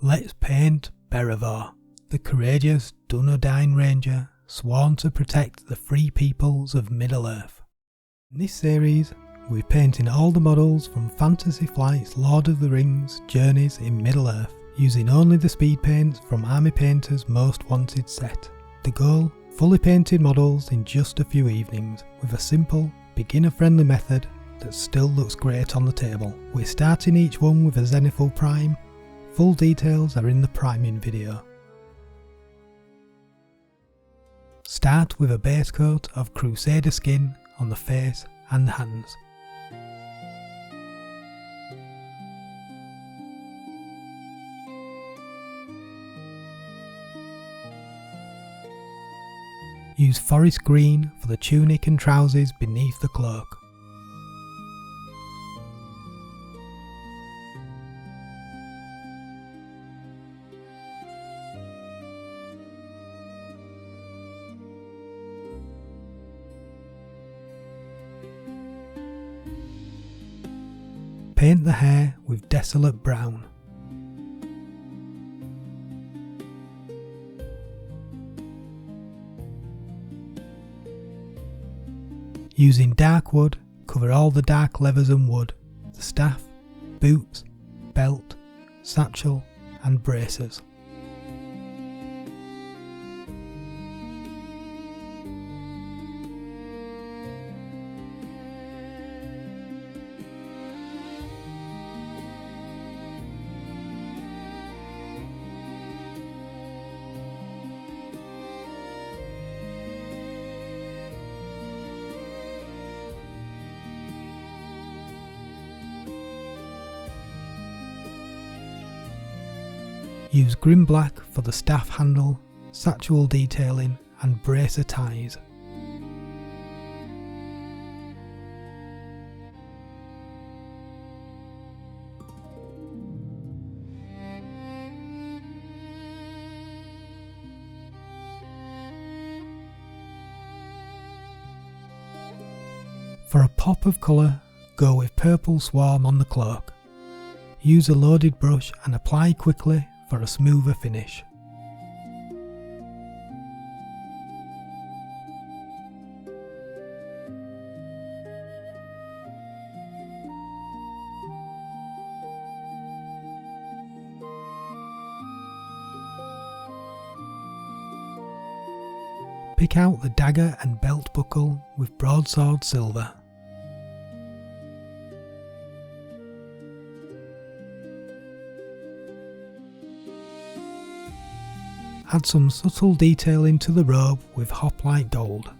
Let's paint Beravor, the courageous Dunedain ranger sworn to protect the free peoples of Middle-earth. In this series, we're painting all the models from Fantasy Flight's Lord of the Rings Journeys in Middle-earth, using only the speed paints from Army Painter's Most Wanted set. The goal? Fully painted models in just a few evenings, with a simple, beginner-friendly method that still looks great on the table. We're starting each one with a Zenithal Prime. Full details are in the priming video. Start with a base coat of Crusader skin on the face and hands. Use forest green for the tunic and trousers beneath the cloak. Paint the hair with Desolate Brown. Using dark wood, cover all the dark leathers and wood, the staff, boots, belt, satchel and braces. Use grim black for the staff handle, satchel detailing and bracer ties. For a pop of colour, go with Purple Swarm on the cloak. Use a loaded brush and apply quickly for a smoother finish. Pick out the dagger and belt buckle with broadsword silver. Add some subtle detailing to the robe with hoplite gold.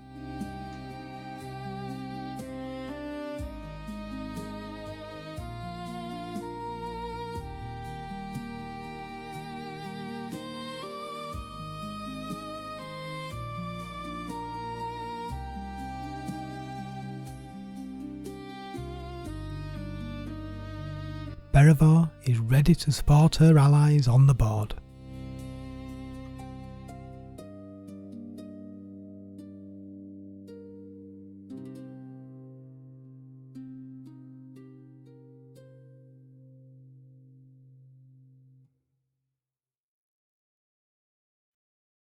Beravor is ready to support her allies on the board.